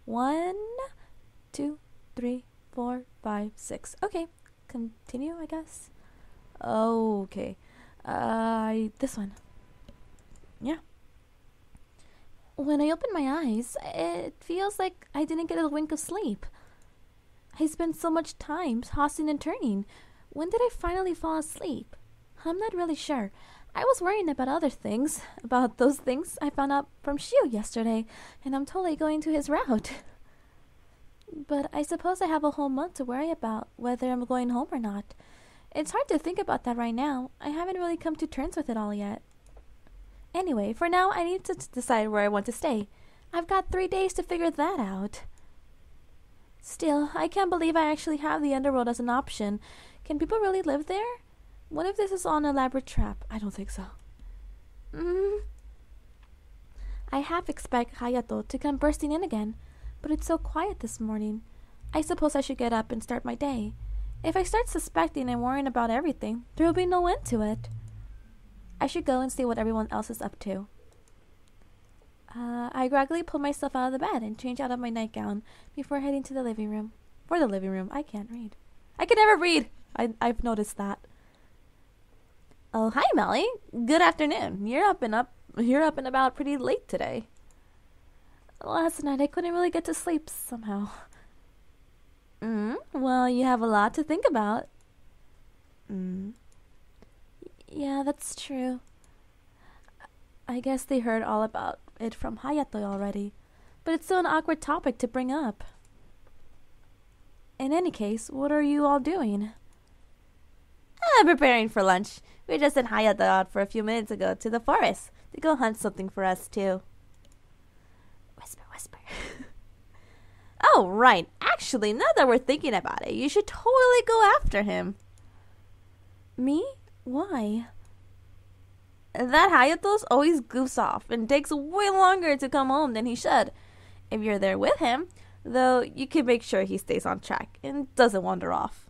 1, 2, 3, 4, 5, 6. Okay, continue, I guess. Okay. This one. Yeah. When I open my eyes, it feels like I didn't get a wink of sleep. I spent so much time tossing and turning. When did I finally fall asleep? I'm not really sure. I was worrying about other things, about those things I found out from Shio yesterday, and I'm totally going to his route. But I suppose I have a whole month to worry about whether I'm going home or not. It's hard to think about that right now. I haven't really come to terms with it all yet. Anyway, for now, I need to decide where I want to stay. I've got 3 days to figure that out. Still, I can't believe I actually have the underworld as an option. Can people really live there? What if this is all an elaborate trap? I don't think so. I half expect Hayato to come bursting in again, but it's so quiet this morning. I suppose I should get up and start my day. If I start suspecting and worrying about everything, there will be no end to it. I should go and see what everyone else is up to. I gradually pull myself out of the bed and change out of my nightgown before heading to the living room. For the living room, I can't read. I can never read! I've noticed that. Oh, hi, Melly. Good afternoon. You're up and about pretty late today. Last night I couldn't really get to sleep somehow. Well, you have a lot to think about. Yeah, that's true. I guess they heard all about it from Hayato already, but it's still an awkward topic to bring up. In any case, what are you all doing? I'm preparing for lunch. We just sent Hayato out for a few minutes ago to the forest to go hunt something for us, too. Whisper, whisper. Oh, right. Actually, now that we're thinking about it, you should totally go after him. Me? Why? That Hayato's always goofs off and takes way longer to come home than he should. If you're there with him, though, you can make sure he stays on track and doesn't wander off.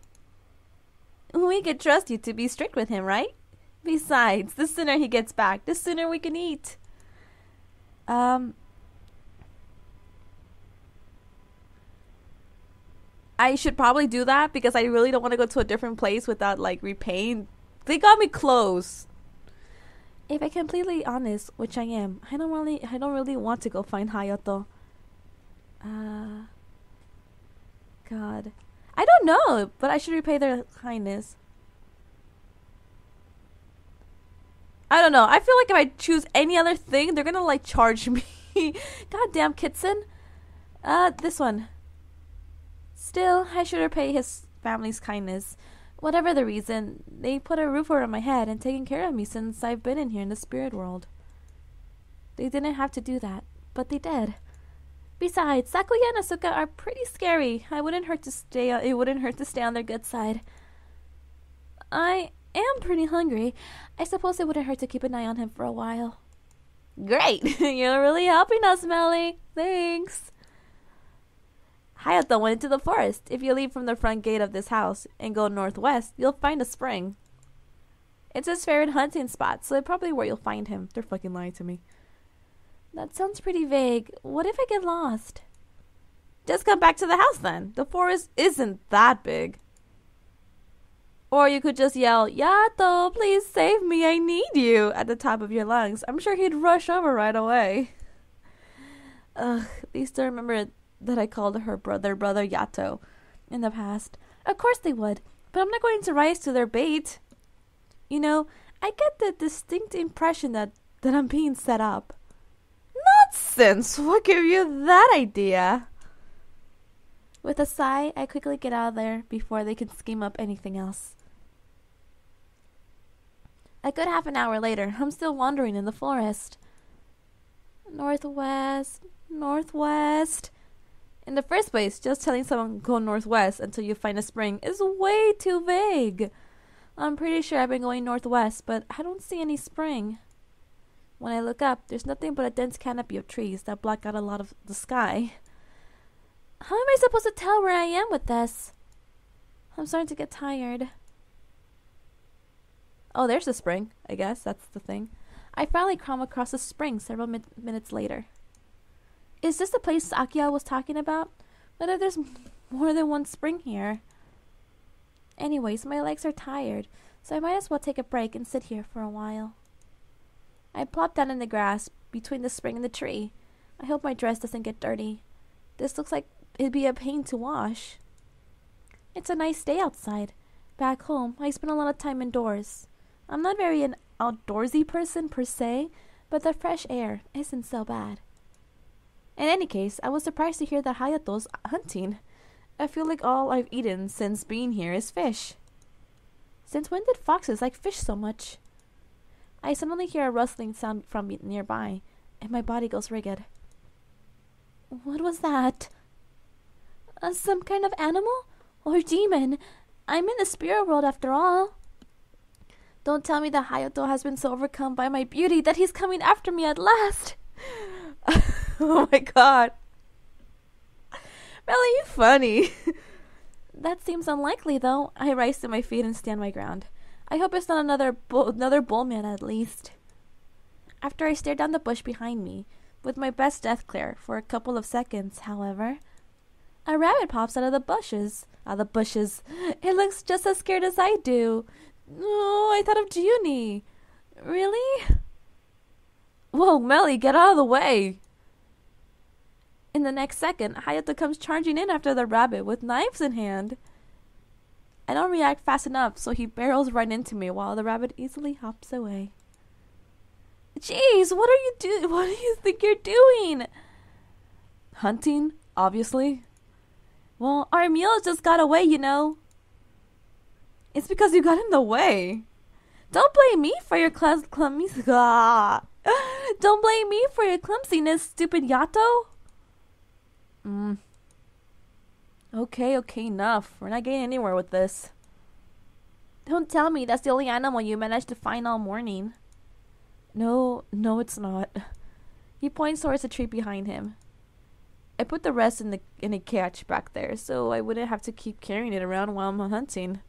We can trust you to be strict with him, right? Besides, the sooner he gets back, the sooner we can eat. I should probably do that because I really don't want to go to a different place without, repaying. They got me close. If I'm completely honest, which I am, I don't really want to go find Hayato. God. I don't know, but I should repay their kindness. I don't know. I feel like if I choose any other thing, they're gonna, charge me. Goddamn, Kitson. This one. Still, I should repay his family's kindness. Whatever the reason, they put a roof over my head and taken care of me since I've been in here in the spirit world. They didn't have to do that, but they did. Besides, Sakuya and Asuka are pretty scary. It wouldn't hurt to stay on their good side. I am pretty hungry. I suppose it wouldn't hurt to keep an eye on him for a while. Great! You're really helping us, Melly. Thanks. Hayato went into the forest. If you leave from the front gate of this house and go northwest, you'll find a spring. It's his favorite hunting spot, so it's probably where you'll find him. They're fucking lying to me. That sounds pretty vague. What if I get lost? Just come back to the house then. The forest isn't that big. Or you could just yell, Yato, please save me, I need you, at the top of your lungs. I'm sure he'd rush over right away. Ugh, they still remember that I called her brother Yato in the past. Of course they would, but I'm not going to rise to their bait. You know, I get the distinct impression that I'm being set up. Nonsense! What gave you that idea? With a sigh, I quickly get out of there before they can scheme up anything else. A good half an hour later, I'm still wandering in the forest. Northwest. In the first place, just telling someone go northwest until you find a spring is way too vague. I'm pretty sure I've been going northwest, but I don't see any spring. When I look up, there's nothing but a dense canopy of trees that block out a lot of the sky. How am I supposed to tell where I am with this? I'm starting to get tired. Oh, there's a spring, I guess. That's the thing. I finally come across a spring several minutes later. Is this the place Sakia was talking about? What if there's more than one spring here? Anyways, my legs are tired, so I might as well take a break and sit here for a while. I plop down in the grass between the spring and the tree. I hope my dress doesn't get dirty. This looks like it'd be a pain to wash. It's a nice day outside. Back home, I spend a lot of time indoors. I'm not very an outdoorsy person per se, but the fresh air isn't so bad. In any case, I was surprised to hear that Hayato's hunting. I feel like all I've eaten since being here is fish. Since when did foxes like fish so much? I suddenly hear a rustling sound from nearby, and my body goes rigid. What was that? Some kind of animal? Or demon? I'm in the spirit world after all. Don't tell me that Hayato has been so overcome by my beauty that he's coming after me at last. Oh my god. Meli, you funny. That seems unlikely, though. I rise to my feet and stand my ground. I hope it's not another bull man, at least. After I stare down the bush behind me, with my best death glare for a couple of seconds, however, a rabbit pops out of the bushes. It looks just as scared as I do. Oh, I thought of Juni. Really? Whoa, Meli, get out of the way. In the next second, Hayato comes charging in after the rabbit with knives in hand. I don't react fast enough, so he barrels right into me while the rabbit easily hops away. Jeez, what are you doing? What do you think you're doing? Hunting, obviously. Well, our mule just got away, you know. It's because you got in the way. Don't blame me for your clumsiness. Don't blame me for your clumsiness, stupid Yato. Okay, enough. We're not getting anywhere with this. Don't tell me that's the only animal you managed to find all morning. No, it's not. He points towards the tree behind him. I put the rest in a catch back there, so I wouldn't have to keep carrying it around while I'm hunting.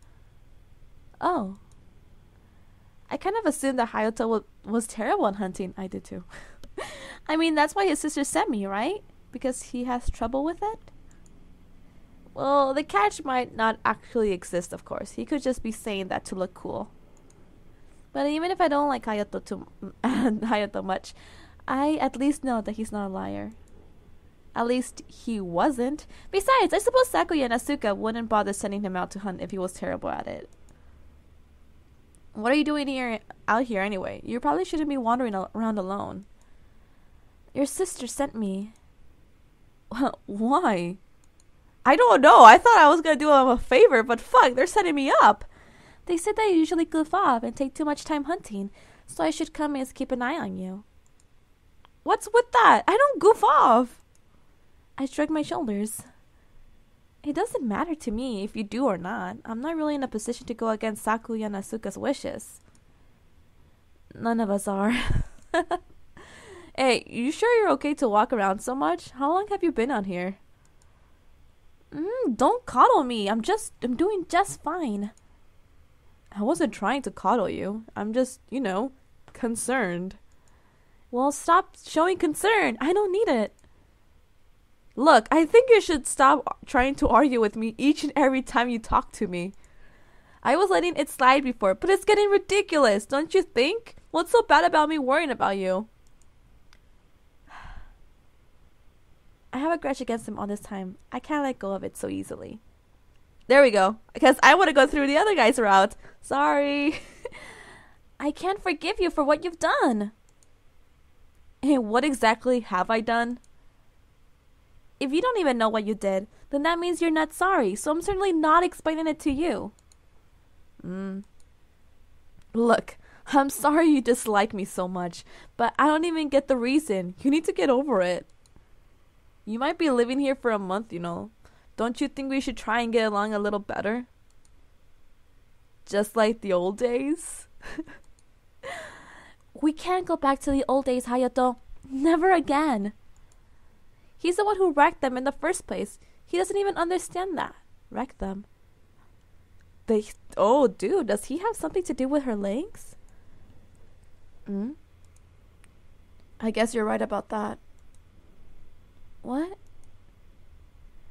Oh. I kind of assumed that Hayato was terrible at hunting. I did too. I mean, that's why his sister sent me, right? Because he has trouble with it? Well, the catch might not actually exist, of course. He could just be saying that to look cool. But even if I don't like Hayato much, I at least know that he's not a liar. At least he wasn't. Besides, I suppose Sakuya and Asuka wouldn't bother sending him out to hunt if he was terrible at it. What are you doing out here anyway? You probably shouldn't be wandering around alone. Your sister sent me. Why? I don't know. I thought I was going to do them a favor, but fuck, they're setting me up. They said that I usually goof off and take too much time hunting, so I should come and keep an eye on you. What's with that? I don't goof off. I shrug my shoulders. It doesn't matter to me if you do or not. I'm not really in a position to go against Sakuya and Asuka's wishes. None of us are. Hey, you sure you're okay to walk around so much? How long have you been out here? Don't coddle me. I'm doing just fine. I wasn't trying to coddle you. I'm just, concerned. Well, stop showing concern. I don't need it. Look, I think you should stop trying to argue with me each and every time you talk to me. I was letting it slide before, but it's getting ridiculous, don't you think? What's so bad about me worrying about you? I have a grudge against him all this time. I can't let go of it so easily. There we go. Because I want to go through the other guy's route. Sorry. I can't forgive you for what you've done. Hey, what exactly have I done? If you don't even know what you did, then that means you're not sorry. So I'm certainly not explaining it to you. Look, I'm sorry you dislike me so much, but I don't even get the reason. You need to get over it. You might be living here for a month, Don't you think we should try and get along a little better? Just like the old days? We can't go back to the old days, Hayato. Never again. He's the one who wrecked them in the first place. He doesn't even understand that. Wrecked them. Oh, dude, does he have something to do with her legs? I guess you're right about that. What?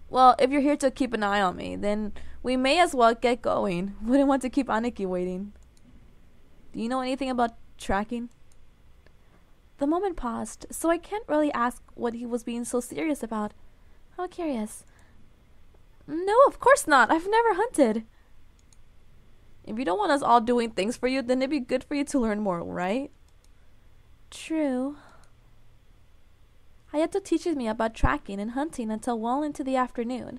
Well, if you're here to keep an eye on me, then we may as well get going. Wouldn't want to keep Aniki waiting. Do you know anything about tracking? The moment paused, so I can't really ask what he was being so serious about. How curious. No, of course not. I've never hunted. If you don't want us all doing things for you, then it'd be good for you to learn more, right? True. Hayato teaches me about tracking and hunting until well into the afternoon.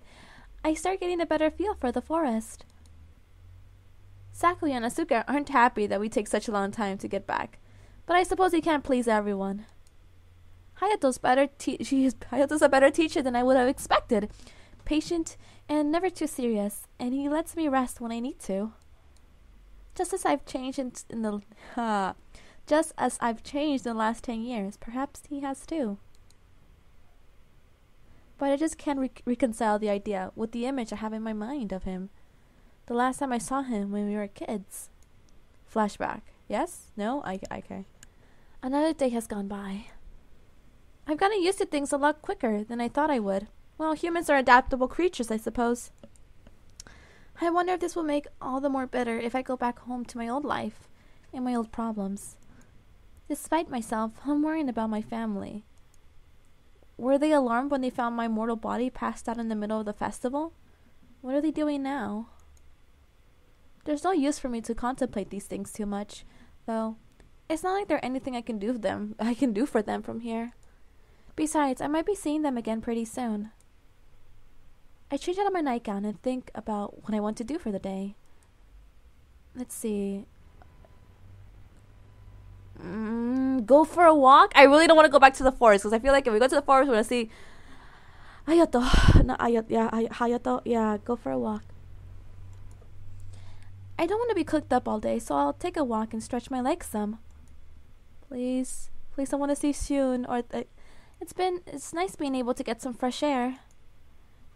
I start getting a better feel for the forest. Sakuya and Asuka aren't happy that we take such a long time to get back, but I suppose he can't please everyone. Hayato's a better teacher than I would have expected. Patient and never too serious, and he lets me rest when I need to. Just as I've changed in the last 10 years, perhaps he has too. But I just can't reconcile the idea with the image I have in my mind of him. The last time I saw him when we were kids. Flashback. Yes? No? Okay. Another day has gone by. I've gotten used to things a lot quicker than I thought I would. Well, humans are adaptable creatures, I suppose. I wonder if this will make all the more bitter if I go back home to my old life and my old problems. Despite myself, I'm worrying about my family. Were they alarmed when they found my mortal body passed out in the middle of the festival? What are they doing now? There's no use for me to contemplate these things too much, though. It's not like there's anything I can do for them from here. Besides, I might be seeing them again pretty soon. I change out of my nightgown and think about what I want to do for the day. Let's see. Go for a walk? I really don't want to go back to the forest because I feel like if we go to the forest, we're going to see Hayato. Yeah, go for a walk. I don't want to be cooked up all day, so I'll take a walk and stretch my legs some. Please, I want to see soon. It's nice being able to get some fresh air.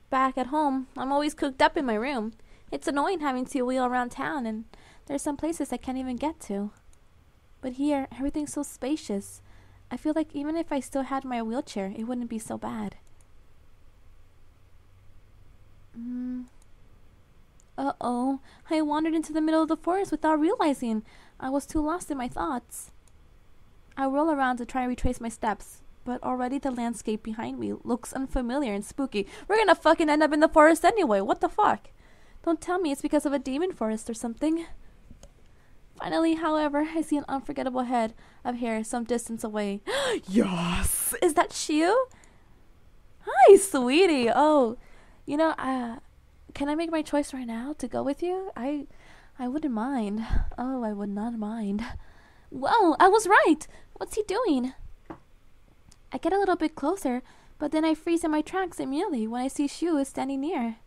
Back at home, I'm always cooped up in my room. It's annoying having to wheel around town, and there's some places I can't even get to. But here, everything's so spacious. I feel like even if I still had my wheelchair, it wouldn't be so bad. Uh-oh. I wandered into the middle of the forest without realizing. I was too lost in my thoughts. I whirl around to try and retrace my steps, but already the landscape behind me looks unfamiliar and spooky. We're gonna fucking end up in the forest anyway. What the fuck? Don't tell me it's because of a demon forest or something. Finally, however, I see an unforgettable head of hair some distance away. Yes! Is that Shiu? Hi, sweetie. Oh, can I make my choice right now to go with you? I wouldn't mind. Oh, I would not mind. Whoa, I was right. What's he doing? I get a little bit closer, but then I freeze in my tracks immediately when I see Shiu is standing near.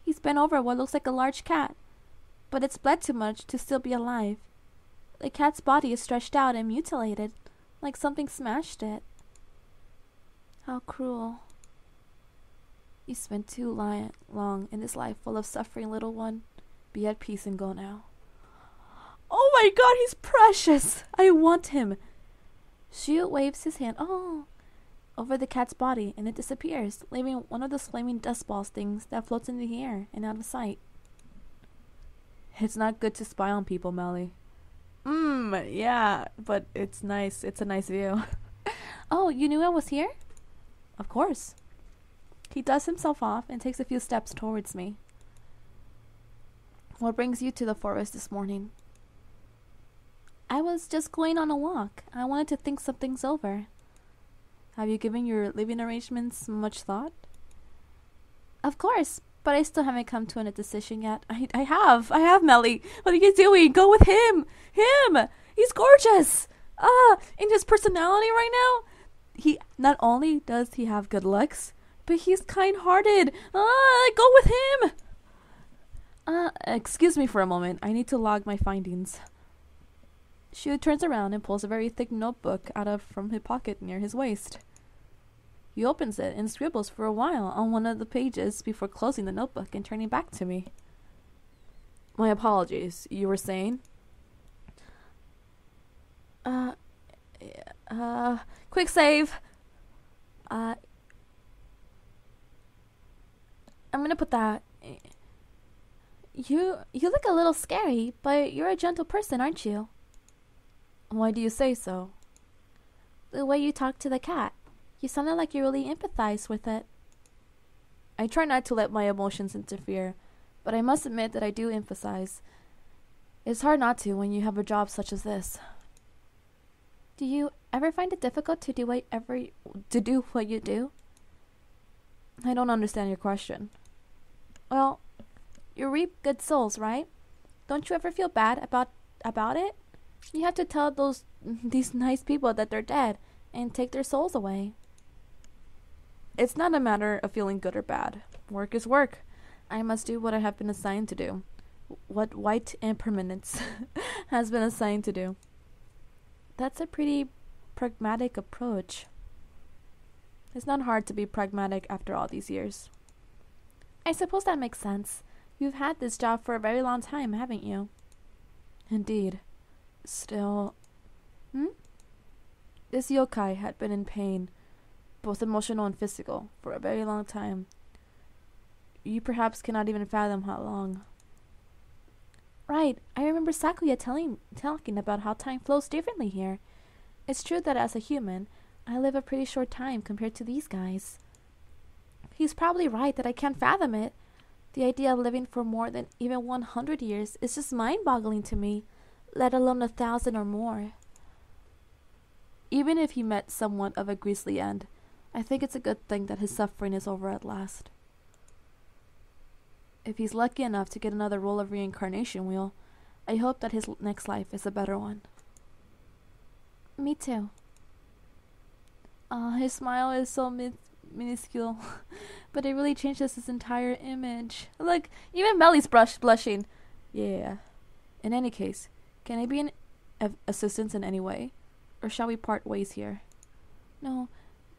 He's bent over what looks like a large cat, but it's bled too much to still be alive. The cat's body is stretched out and mutilated, like something smashed it. How cruel. You spent too long in this life full of suffering, little one. Be at peace and go now. Oh my god, he's precious! I want him! Shiu waves his hand over the cat's body, and it disappears, leaving one of those flaming dust balls things that floats in the air and out of sight. It's not good to spy on people, Meli. Yeah, but it's nice. It's a nice view. Oh, you knew I was here? Of course. He dusts himself off and takes a few steps towards me. What brings you to the forest this morning? I was just going on a walk. I wanted to think some things over. Have you given your living arrangements much thought? Of course, but I still haven't come to a decision yet. I have, Meli. What are you doing? Go with him! He's gorgeous! In his personality right now, he not only does he have good looks, but he's kind-hearted. Go with him! Excuse me for a moment. I need to log my findings. Shiu turns around and pulls a very thick notebook from his pocket near his waist. He opens it and scribbles for a while on one of the pages before closing the notebook and turning back to me. My apologies. You were saying? Quick save. I'm gonna put that. You look a little scary, but you're a gentle person, aren't you? Why do you say so? The way you talk to the cat. You sounded like you really empathize with it. I try not to let my emotions interfere, but I must admit that I do emphasize. It's hard not to when you have a job such as this. Do you ever find it difficult to do what you do? I don't understand your question. Well, you reap good souls, right? Don't you ever feel bad about it? You have to tell these nice people that they're dead and take their souls away. It's not a matter of feeling good or bad. Work is work. I must do what I have been assigned to do. What White Impermanence has been assigned to do. That's a pretty pragmatic approach. It's not hard to be pragmatic after all these years. I suppose that makes sense. You've had this job for a very long time, haven't you? Indeed. Still... This yokai had been in pain, both emotional and physical, for a very long time. You perhaps cannot even fathom how long. Right, I remember Sakuya talking about how time flows differently here. It's true that as a human, I live a pretty short time compared to these guys. He's probably right that I can't fathom it. The idea of living for more than even 100 years is just mind-boggling to me, let alone 1,000 or more. Even if he met someone of a grisly end, I think it's a good thing that his suffering is over at last. If he's lucky enough to get another roll of reincarnation wheel, I hope that his next life is a better one. Me too. His smile is so minuscule, but it really changes his entire image. Look, even MeliZ blushing. Yeah. In any case, can I be of assistance in any way? Or shall we part ways here? No,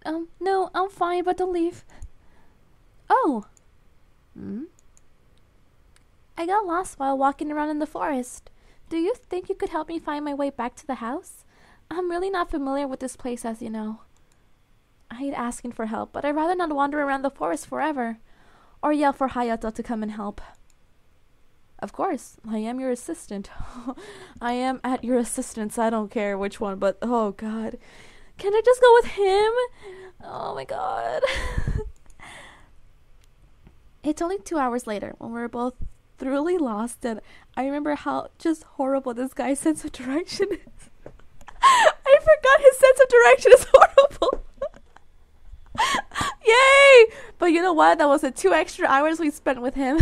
I'm fine, but don't leave. Oh! I got lost while walking around in the forest. Do you think you could help me find my way back to the house? I'm really not familiar with this place, as you know. I hate asking for help, but I'd rather not wander around the forest forever. Or yell for Hayato to come and help. Of course, I am your assistant. I am at your assistance. I don't care which one, but oh god. Can I just go with him? Oh my god. It's only 2 hours later when we're both thoroughly lost, and I remember how just horrible this guy's sense of direction is. I forgot his sense of direction is horrible. Yay! But you know what? That was the 2 extra hours we spent with him.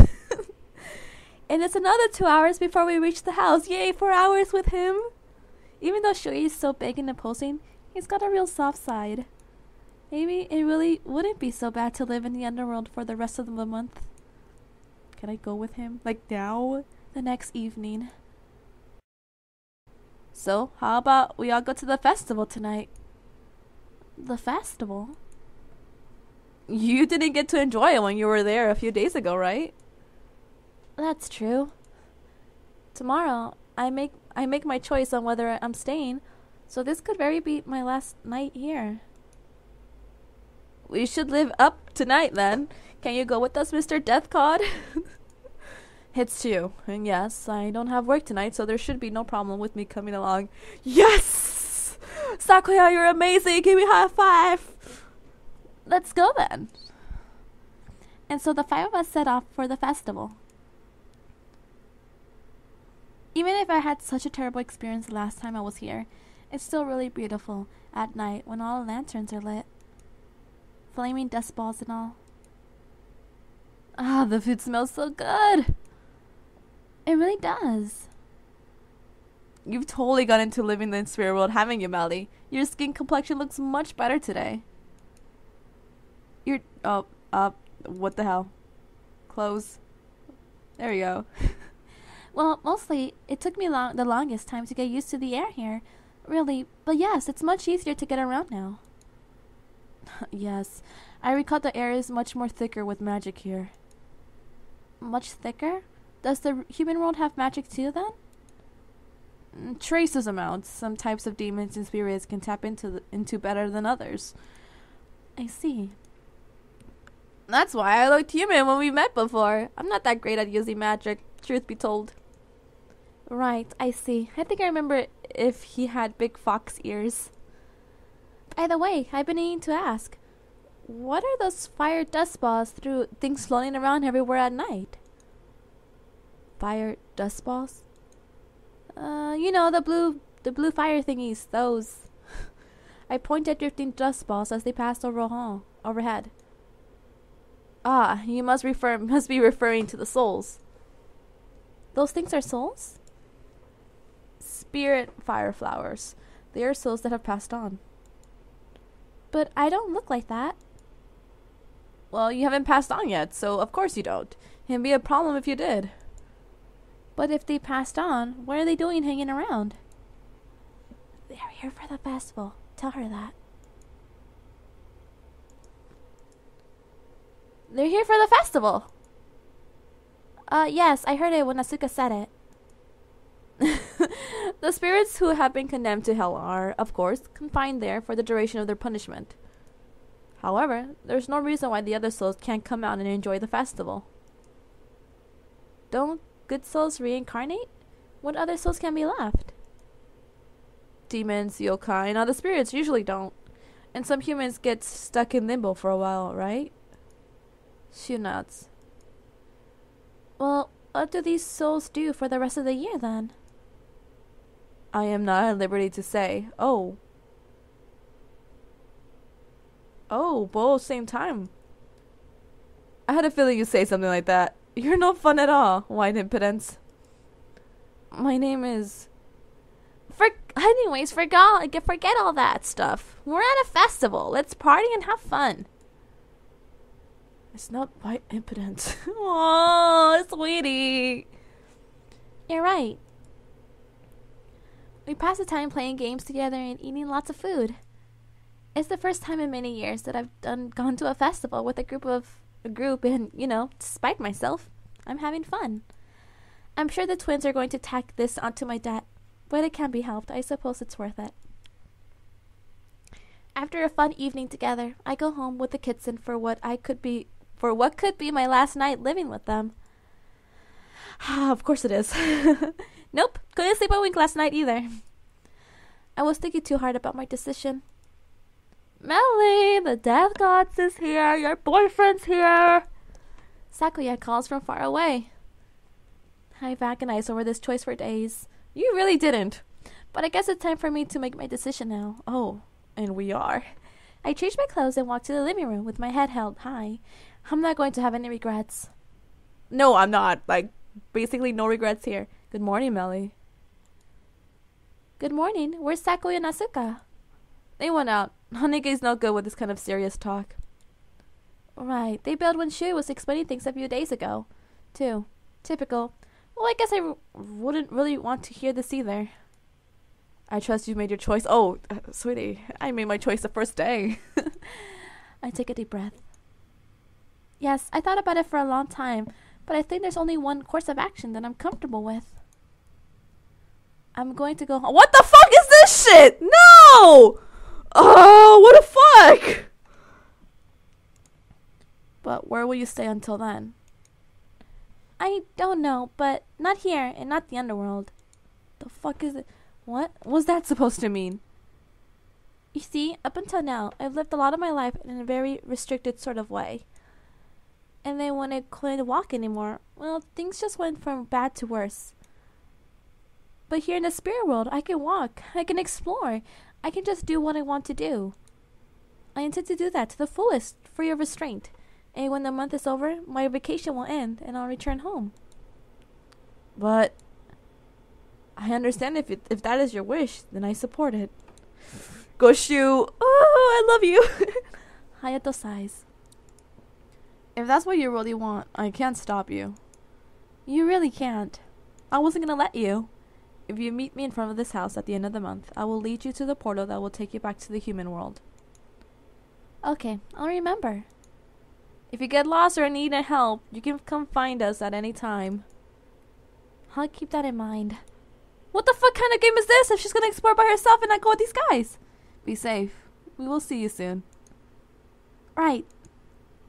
And it's another 2 hours before we reach the house. Yay, 4 hours with him. Even though Shui is so big and imposing, he's got a real soft side. Maybe it really wouldn't be so bad to live in the underworld for the rest of the month. Can I go with him? Like now? The next evening. So, how about we all go to the festival tonight? The festival? You didn't get to enjoy it when you were there a few days ago, right? That's true. Tomorrow, I make my choice on whether I'm staying, so this could very be my last night here. We should live up tonight then. Can you go with us, Mr. Deathcod? It's you. And yes, I don't have work tonight, so there should be no problem with me coming along. Yes! Sakuya, you're amazing! Give me a high five! Let's go then. And so the 5 of us set off for the festival. Even if I had such a terrible experience the last time I was here, it's still really beautiful at night when all the lanterns are lit. Flaming dust balls and all. Ah, the food smells so good! It really does. You've totally got into living in the spirit world, haven't you, MeliZ? Your skin complexion looks much better today. What the hell? Clothes. There we go. Well, mostly, it took me the longest time to get used to the air here. Really, but yes, it's much easier to get around now. Yes, I recall the air is much more thicker with magic here. Much thicker? Does the human world have magic too, then? Traces amounts. Some types of demons and spirits can tap into better than others. I see. That's why I looked human when we met before. I'm not that great at using magic, truth be told. Right, I see. I think I remember if he had big fox ears. By the way, I've been needing to ask. What are those fire dust balls through things floating around everywhere at night? Fire dust balls? You know, the blue fire thingies, those. I pointed at drifting dust balls as they passed overhead. Ah, you must be referring to the souls. Those things are souls? Spirit fire flowers. They are souls that have passed on. But I don't look like that. Well, you haven't passed on yet, so of course you don't. It'd be a problem if you did. But if they passed on, what are they doing hanging around? They're here for the festival. Tell her that. They're here for the festival. Yes, I heard it when Asuka said it. The spirits who have been condemned to hell are, of course, confined there for the duration of their punishment. However, there's no reason why the other souls can't come out and enjoy the festival. Don't good souls reincarnate? What other souls can be left? Demons, yokai, and other spirits usually don't. And some humans get stuck in limbo for a while, right? She nods. Well, what do these souls do for the rest of the year then? I am not at liberty to say. Oh, both same time. I had a feeling you'd say something like that. You're no fun at all, white impudence. My name is... Anyways, forget all that stuff. We're at a festival. Let's party and have fun. It's not white impudence. Oh, sweetie. You're right. We pass the time playing games together and eating lots of food. It's the first time in many years that I've gone to a festival with a group and, you know, despite myself, I'm having fun. I'm sure the twins are going to tack this onto my debt, but it can't be helped. I suppose it's worth it. After a fun evening together, I go home with the kids for what could be my last night living with them. Of course it is. Nope, couldn't sleep a wink last night either. I was thinking too hard about my decision. MeliZ, the death gods is here. Your boyfriend's here. Sakuya calls from far away. I've agonized over this choice for days. You really didn't. But I guess it's time for me to make my decision now. Oh, and we are. I changed my clothes and walked to the living room with my head held high. I'm not going to have any regrets. No, I'm not. Basically no regrets here. Good morning, MeliZ. Good morning. Where's Sakuya and Asuka? They went out. Honege's no good with this kind of serious talk. Right. They bailed when Shui was explaining things a few days ago, too. Typical. Well, I guess I wouldn't really want to hear this either. I trust you made your choice. Oh, sweetie, I made my choice the first day. I take a deep breath. Yes, I thought about it for a long time, but I think there's only one course of action that I'm comfortable with. I'm going to go home. What the fuck is this shit? No! Oh, what the fuck? But where will you stay until then? I don't know, but not here and not the underworld. The fuck is it? What was that supposed to mean? You see, up until now, I've lived a lot of my life in a very restricted sort of way. And then when I couldn't walk anymore, well, things just went from bad to worse. But here in the spirit world, I can walk, I can explore, I can just do what I want to do. I intend to do that to the fullest, free of restraint. And when the month is over, my vacation will end and I'll return home. But I understand if that is your wish, then I support it. Goshu, oh, I love you. Hayato sighs. If that's what you really want, I can't stop you. You really can't. I wasn't gonna let you. If you meet me in front of this house at the end of the month, I will lead you to the portal that will take you back to the human world. Okay, I'll remember. If you get lost or need help, you can come find us at any time. I'll keep that in mind. What the fuck kind of game is this if she's gonna explore by herself and not go with these guys? Be safe. We will see you soon. Right.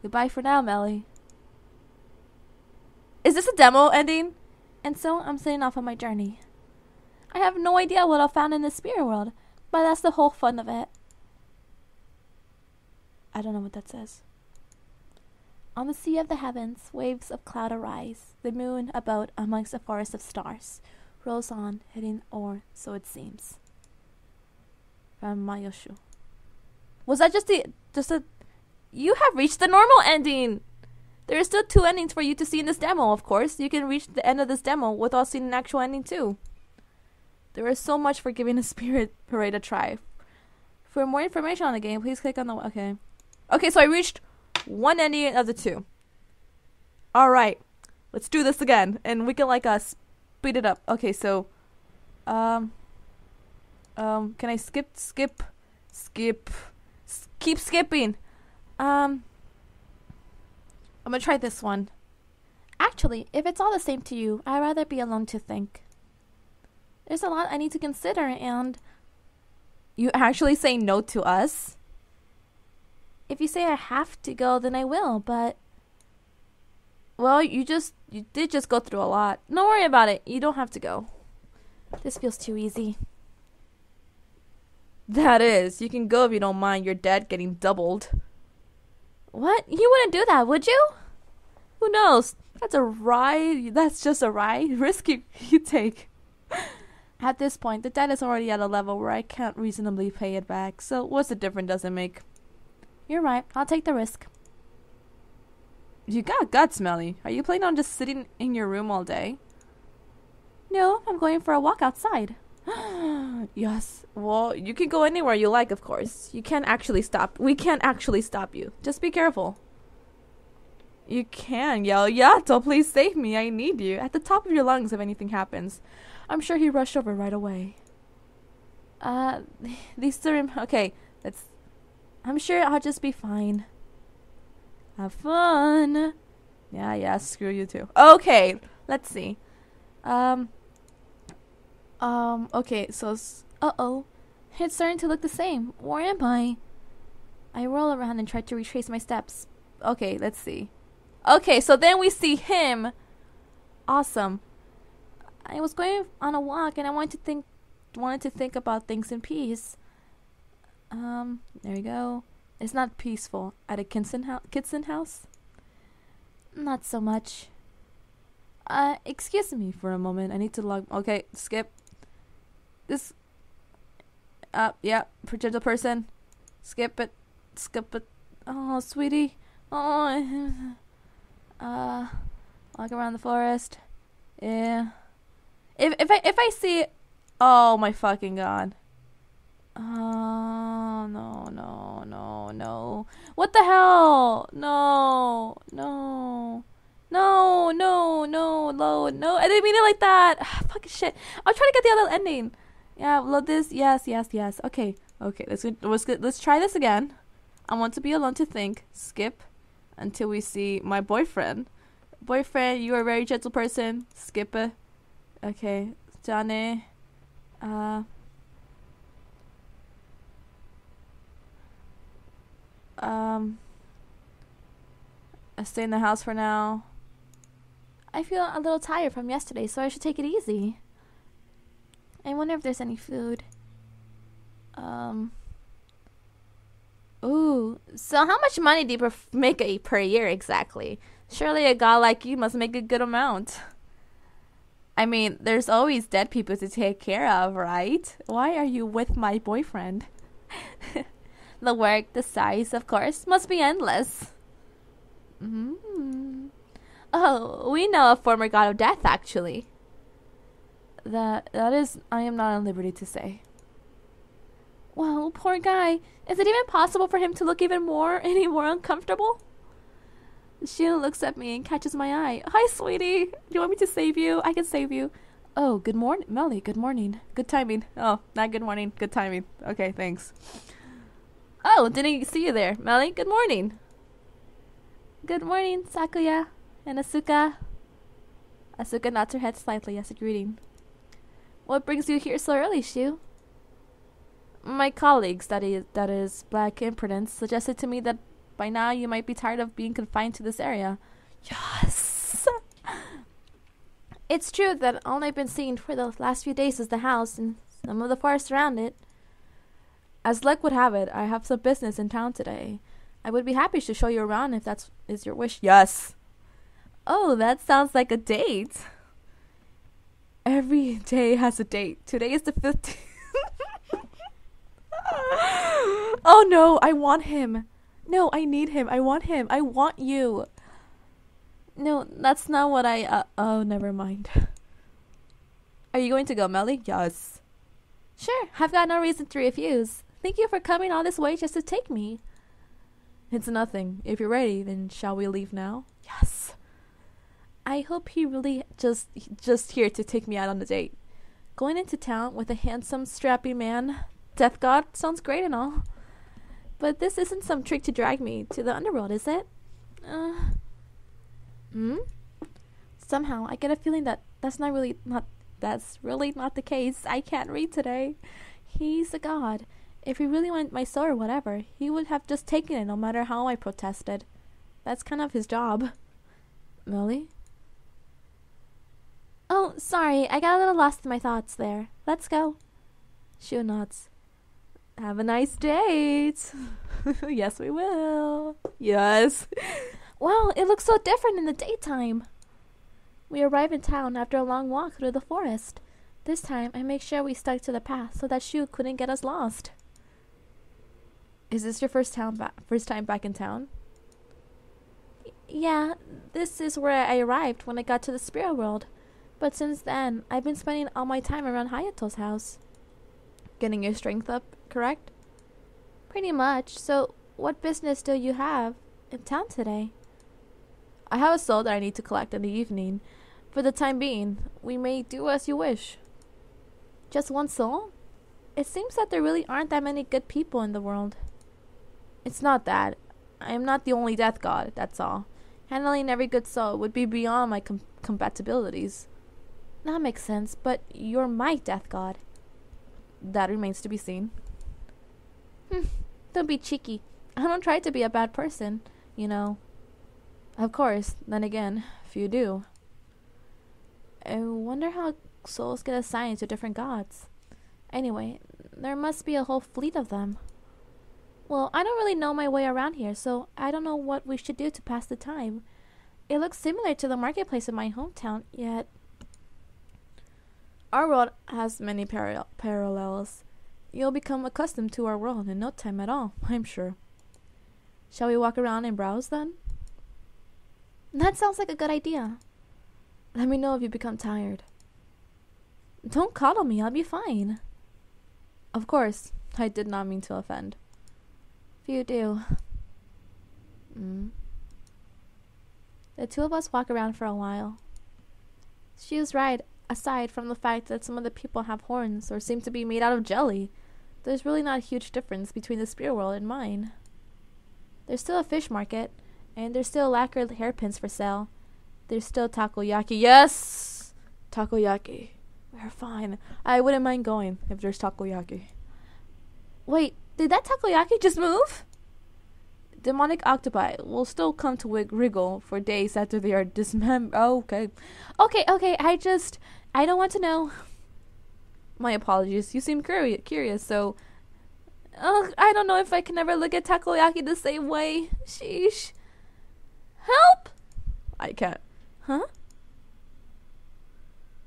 Goodbye for now, Meli. Is this a demo ending? And so I'm setting off on my journey. I have no idea what I'll find in the spirit world, but that's the whole fun of it. I don't know what that says. On the sea of the heavens, waves of cloud arise. The moon, about amongst a forest of stars, rolls on, heading o'er, so it seems. From Mayoshu. Was that just a... You have reached the normal ending! There are still 2 endings for you to see in this demo, of course. You can reach the end of this demo without seeing an actual ending, too. There is so much for giving a Spirit Parade a try. For more information on the game, please click on the... Okay. Okay, so I reached 1 ending of the 2. Alright. Let's do this again. And we can, like, speed it up. Okay, so... can I skip? Keep skipping. I'm gonna try this one. Actually, if it's all the same to you, I'd rather be alone to think. There's a lot I need to consider, and... You actually say no to us? If you say I have to go, then I will, but... Well, you did just go through a lot. Don't worry about it. You don't have to go. This feels too easy. That is. You can go if you don't mind your dad getting doubled. What? You wouldn't do that, would you? Who knows? That's a ride. That's just a ride. Risk you take. At this point, the debt is already at a level where I can't reasonably pay it back. So what's the difference does it make? You're right. I'll take the risk. You got guts, Meli. Are you planning on just sitting in your room all day? No, I'm going for a walk outside. Yes. Well, you can go anywhere you like, of course. You can't actually stop. We can't actually stop you. Just be careful. You can yell, Yato, please save me. I need you. At the top of your lungs if anything happens. I'm sure he rushed over right away. These three... Okay, let's... I'm sure I'll just be fine. Have fun. Yeah, screw you too. Okay, let's see. Okay, so... Uh-oh. It's starting to look the same. Where am I? I roll around and try to retrace my steps. Okay, let's see. Okay, so then we see him. Awesome. I was going on a walk and I wanted to think about things in peace. There we go. It's not peaceful at a Kitson house. Not so much. Excuse me for a moment. I need to log. Okay, skip. This. Yeah, projectile person. Skip it. Oh, sweetie. Oh. Walk around the forest. Yeah. If I see, oh my fucking god. Oh no. What the hell? No. I didn't mean it like that. Fucking shit. I'll try to get the other ending. Yeah, load this. Yes. Okay. Let's try this again. I want to be alone to think. Skip until we see my boyfriend. Boyfriend, you are a very gentle person. Skip it. Okay. Johnny. I stay in the house for now. I feel a little tired from yesterday, so I should take it easy. I wonder if there's any food. Ooh. So how much money do you make per year exactly? Surely a guy like you must make a good amount. I mean, there's always dead people to take care of, right? Why are you with my boyfriend? The work, the size, of course, must be endless. Oh, we know a former god of death, actually. That is, I am not at liberty to say. Well, poor guy. Is it even possible for him to look any more uncomfortable? Shion looks at me and catches my eye. Hi, sweetie. Do you want me to save you? I can save you. Oh, good morning, Meli. Good morning. Good timing. Oh, not good morning. Good timing. Okay, thanks. Oh, didn't see you there, Meli. Good morning. Good morning, Sakuya and Asuka. Asuka nods her head slightly as a greeting. What brings you here so early, Shu? My colleagues, that is Black Impudence, suggested to me that By now, you might be tired of being confined to this area. Yes! It's true that all I've been seeing for the last few days is the house and some of the forest around it. As luck would have it, I have some business in town today. I would be happy to show you around if that is your wish. Yes! Oh, that sounds like a date. Every day has a date. Today is the 15th. Oh no, I want him. No, I need him. I want him. I want you. No, that's not what oh, never mind. Are you going to go, Meli? Yes. Sure, I've got no reason to refuse. Thank you for coming all this way just to take me. It's nothing. If you're ready, then shall we leave now? Yes. I hope he really just here to take me out on a date. Going into town with a handsome, strappy man, death god, sounds great and all. But this isn't some trick to drag me to the underworld, is it? Somehow, I get a feeling that that's really not the case. I can't read today. He's a god. If he really wanted my soul or whatever, he would have just taken it no matter how I protested. That's kind of his job. Meli? Oh, sorry, I got a little lost in my thoughts there. Let's go. Shu nods. Have a nice date. Yes, we will. Yes. Wow, it looks so different in the daytime. We arrive in town after a long walk through the forest. This time, I make sure we stuck to the path so that Shu couldn't get us lost. Is this your first time back in town? Yeah, this is where I arrived when I got to the spirit world. But since then, I've been spending all my time around Hayato's house. Getting your strength up, correct? Pretty much. So, what business do you have in town today? I have a soul that I need to collect in the evening. For the time being, we may do as you wish. Just one soul? It seems that there really aren't that many good people in the world. It's not that. I am not the only death god, that's all. Handling every good soul would be beyond my compatibilities. That makes sense, but you're my death god. That remains to be seen. Don't be cheeky. I don't try to be a bad person, you know. Of course, then again, few do. I wonder how souls get assigned to different gods. Anyway, there must be a whole fleet of them. Well, I don't really know my way around here, so I don't know what we should do to pass the time. It looks similar to the marketplace in my hometown, yet our world has many parallels. You'll become accustomed to our world in no time at all, I'm sure. Shall we walk around and browse then? That sounds like a good idea. Let me know if you become tired. Don't coddle me, I'll be fine. Of course, I did not mean to offend. Few do. The two of us walk around for a while. She was right. Aside from the fact that some of the people have horns or seem to be made out of jelly, there's really not a huge difference between the spirit world and mine. There's still a fish market, and there's still lacquered hairpins for sale. There's still takoyaki. Yes! Takoyaki. We're fine. I wouldn't mind going if there's takoyaki. Wait, did that takoyaki just move? Demonic octopi will still come to wriggle for days after they are dismembered. Oh, okay. Okay, I don't want to know. My apologies. You seem curious, so... I don't know if I can ever look at takoyaki the same way. Sheesh. Help! I can't. Huh?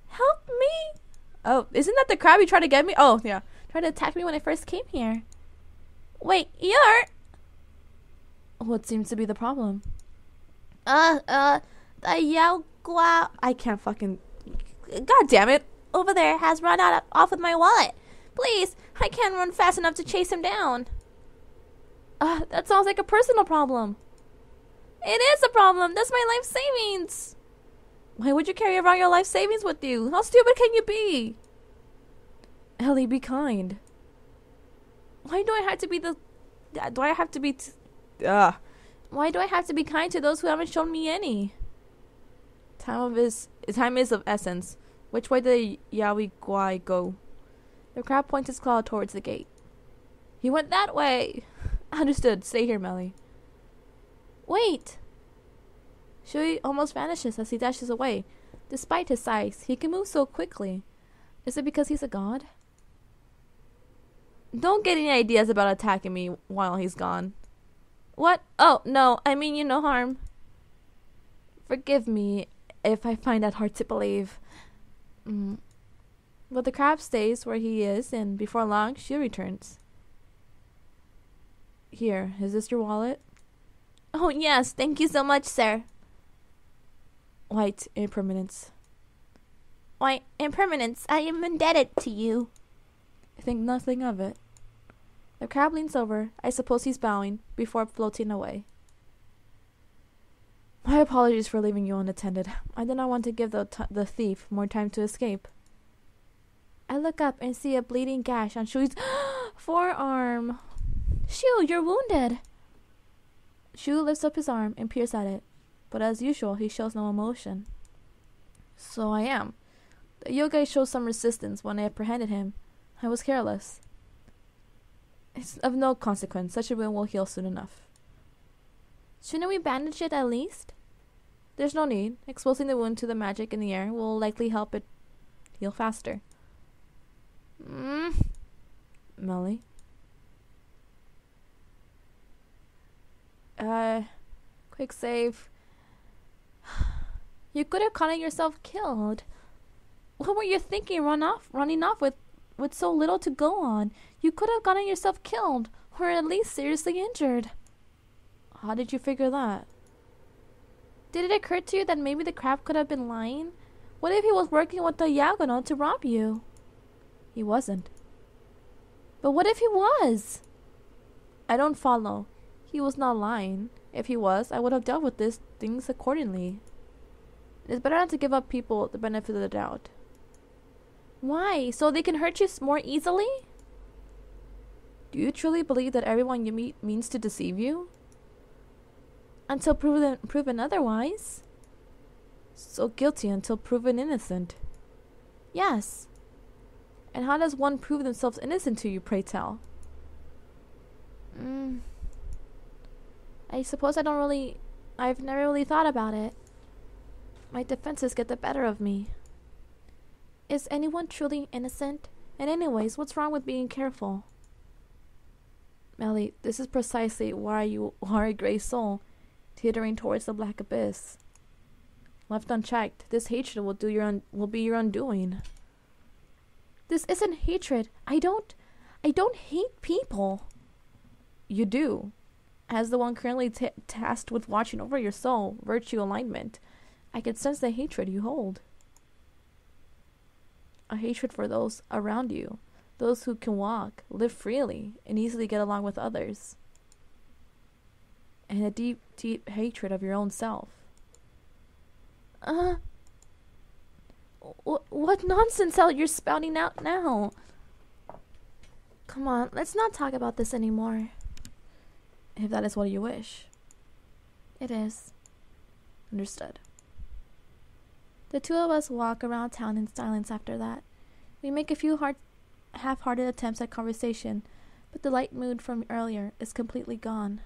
Help me? Oh, isn't that the crab you tried to get me? Oh, yeah. Tried to attack me when I first came here. Wait, you're... What seems to be the problem? The Yao Gua... I can't fucking... God damn it. Over there has run off with my wallet. Please, I can't run fast enough to chase him down. That sounds like a personal problem. It is a problem. That's my life savings. Why would you carry around your life savings with you? How stupid can you be? Ellie, be kind. Why do I have to be the... Why do I have to be kind to those who haven't shown me any? Time is of essence. Which way did Yaoi Guai go? The crab points his claw towards the gate. He went that way. Understood. Stay here, Meli. Wait! Shui almost vanishes as he dashes away. Despite his size, he can move so quickly. Is it because he's a god? Don't get any ideas about attacking me while he's gone. What? Oh, no, I mean you no harm. Forgive me if I find that hard to believe. But the crab stays where he is, and before long, she returns. Here, is this your wallet? Oh, yes, thank you so much, sir. White impermanence. Why, impermanence, I am indebted to you. I think nothing of it. The crab leans over. I suppose he's bowing, before floating away. My apologies for leaving you unattended. I did not want to give the thief more time to escape. I look up and see a bleeding gash on Shui's forearm. Shu, you're wounded. Shu lifts up his arm and peers at it, but as usual, he shows no emotion. So I am. The yogai showed some resistance when I apprehended him. I was careless. It's of no consequence. Such a wound will heal soon enough. Shouldn't we bandage it at least? There's no need. Exposing the wound to the magic in the air will likely help it heal faster. MeliZ? Quick save. You could have gotten yourself killed. What were you thinking running off with so little to go on? You could have gotten yourself killed, or at least seriously injured. How did you figure that? Did it occur to you that maybe the crab could have been lying? What if he was working with the Yagono to rob you? He wasn't. But what if he was? I don't follow. He was not lying. If he was, I would have dealt with these things accordingly. It's better not to give up people the benefit of the doubt. Why? So they can hurt you more easily? Do you truly believe that everyone you meet means to deceive you? Until proven otherwise? So guilty until proven innocent? Yes. And how does one prove themselves innocent to you, pray tell? I suppose I've never really thought about it. My defenses get the better of me. Is anyone truly innocent? And anyways, what's wrong with being careful? MeliZ, this is precisely why you are a grey soul, teetering towards the black abyss. Left unchecked, this hatred will be your undoing. This isn't hatred. I don't hate people. You do. As the one currently tasked with watching over your soul, virtue alignment, I can sense the hatred you hold. A hatred for those around you, those who can walk, live freely, and easily get along with others. And a deep, deep hatred of your own self. What nonsense you're spouting out now? Come on, let's not talk about this anymore. If that is what you wish. It is. Understood. The two of us walk around town in silence after that. We make a few half-hearted attempts at conversation, but the light mood from earlier is completely gone.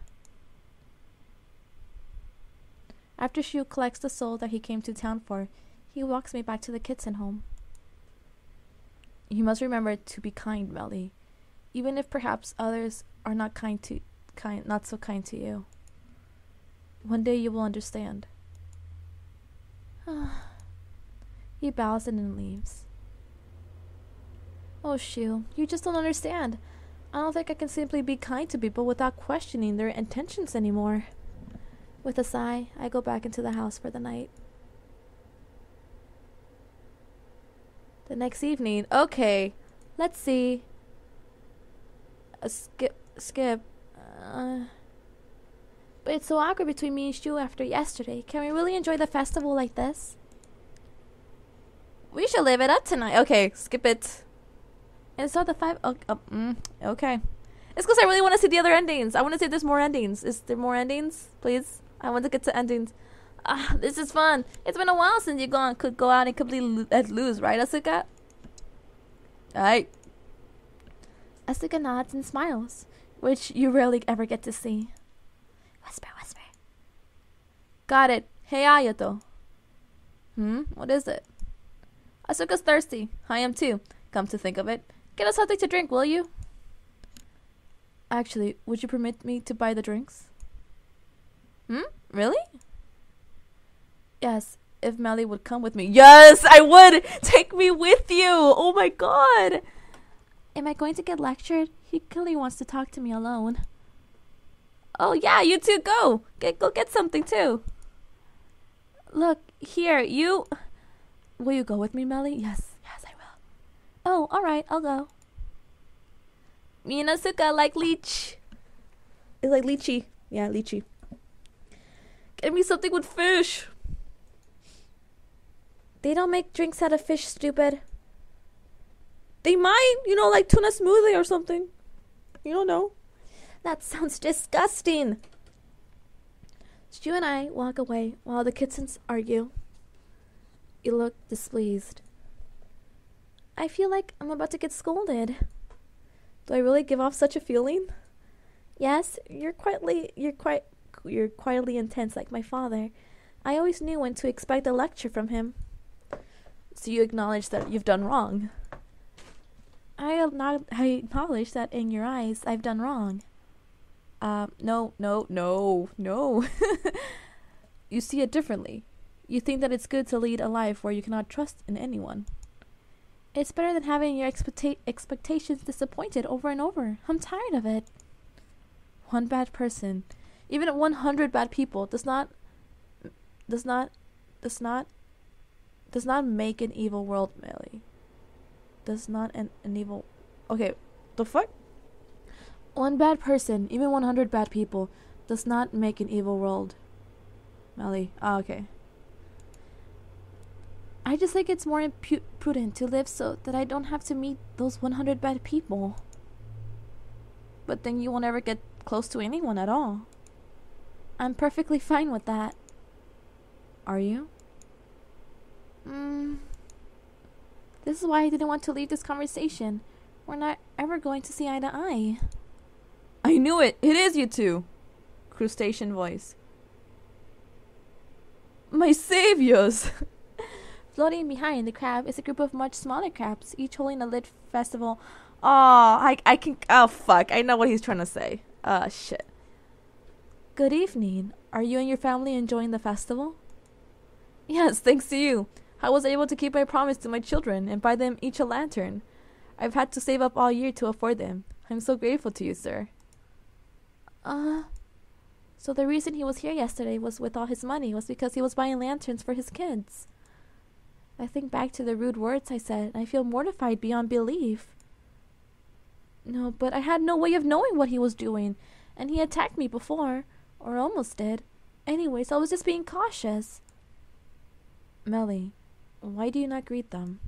After Shu collects the soul that he came to town for, he walks me back to the Kitson home. You must remember to be kind, MeliZ, even if perhaps others are not so kind to you. One day you will understand. He bows and then leaves. Oh, Shu, you just don't understand. I don't think I can simply be kind to people without questioning their intentions anymore. With a sigh, I go back into the house for the night. The next evening, okay, let's see. Skip. But it's so awkward between me and Shu after yesterday. Can we really enjoy the festival like this? We should live it up tonight. Okay, skip it. And so the okay. It's because I really want to see the other endings. I want to see if there's more endings. Is there more endings? Please. I want to get to endings. This is fun. It's been a while since you could go out and completely lose, right, Asuka? Alright. Asuka nods and smiles, which you rarely ever get to see. Whisper, whisper. Got it. Hey, Ayato. What is it? Asuka's thirsty. I am too. Come to think of it, get us something to drink, will you? Actually, would you permit me to buy the drinks? Really? Yes, if Melly would come with me. Yes, I would! Take me with you! Oh my god! Am I going to get lectured? He clearly wants to talk to me alone. Oh yeah, you two go! Go get something too. Look, here, you... Will you go with me, Melly? Yes, I will. Oh, alright, I'll go. Me and Asuka like leech. It's like lychee. Yeah, lychee. Get me something with fish. They don't make drinks out of fish, stupid. They might, like tuna smoothie or something. You don't know. That sounds disgusting. Stu and I walk away while the kittens argue. You look displeased. I feel like I'm about to get scolded. Do I really give off such a feeling? Yes, you're quietly intense like my father. I always knew when to expect a lecture from him. So you acknowledge that you've done wrong. I acknowledge that in your eyes I've done wrong. No. You see it differently. You think that it's good to lead a life where you cannot trust in anyone. It's better than having your expectations disappointed over and over. I'm tired of it. One bad person, even 100 bad people, does not make an evil world, Melly. Does not an evil... Okay, the fuck? One bad person, even 100 bad people, does not make an evil world, Melly. Oh, okay. I just think it's more prudent to live so that I don't have to meet those 100 bad people. But then you won't ever get close to anyone at all. I'm perfectly fine with that. Are you? This is why I didn't want to leave this conversation. We're not ever going to see eye to eye. I knew it! It is you two! Crustacean voice. My saviors! Floating behind the crab is a group of much smaller crabs, each holding a lit festival. Oh, fuck. I know what he's trying to say. Shit. Good evening. Are you and your family enjoying the festival? Yes, thanks to you. I was able to keep my promise to my children and buy them each a lantern. I've had to save up all year to afford them. I'm so grateful to you, sir. So the reason he was here yesterday was with all his money was because he was buying lanterns for his kids. I think back to the rude words I said, and I feel mortified beyond belief. No, but I had no way of knowing what he was doing, and he attacked me before, or almost did. Anyways, I was just being cautious. Melly, why do you not greet them?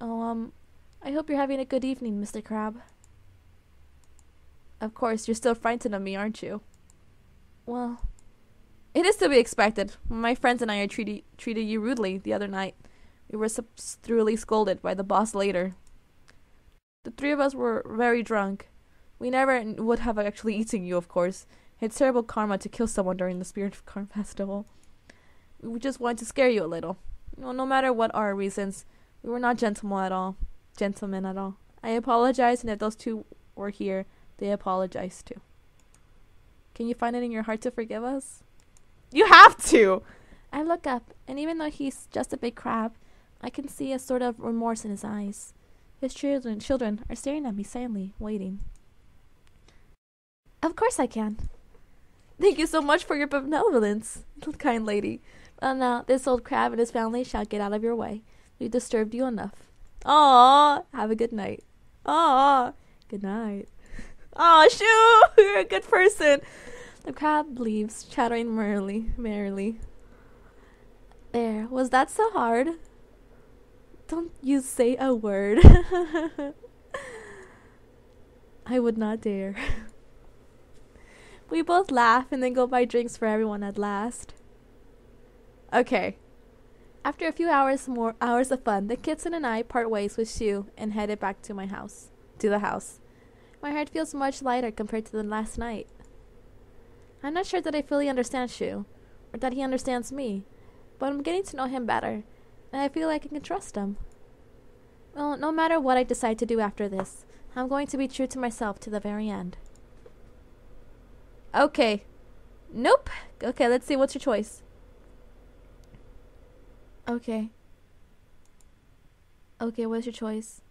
Oh, I hope you're having a good evening, Mr. Crab. Of course, you're still frightened of me, aren't you? Well... It is to be expected. My friends and I treated you rudely the other night. We were thoroughly scolded by the boss later. The three of us were very drunk. We never would have actually eaten you, of course. It's terrible karma to kill someone during the Spirit of Karma Festival. We just wanted to scare you a little. No matter what our reasons, we were not gentlemen at all. I apologize, and if those two were here, they apologize too. Can you find it in your heart to forgive us? You have to! I look up, and even though he's just a big crab, I can see a sort of remorse in his eyes. His children are staring at me silently, waiting. Of course I can. Thank you so much for your benevolence, kind lady. Well, now, this old crab and his family shall get out of your way. We've disturbed you enough. Aww, have a good night. Aww, good night. Aw, shoo! You're a good person. The crab leaves, chattering merrily. There, was that so hard? Don't you say a word. I would not dare. We both laugh and then go buy drinks for everyone at last. Okay. After a few hours of fun, the kitten and I part ways with Shu and headed back to the house. My heart feels much lighter compared to the last night. I'm not sure that I fully understand Shu. or that he understands me, but I'm getting to know him better, and I feel like I can trust him. Well, no matter what I decide to do after this, I'm going to be true to myself to the very end. Okay. Nope. Okay, let's see. What's your choice? Okay. Okay, what's your choice?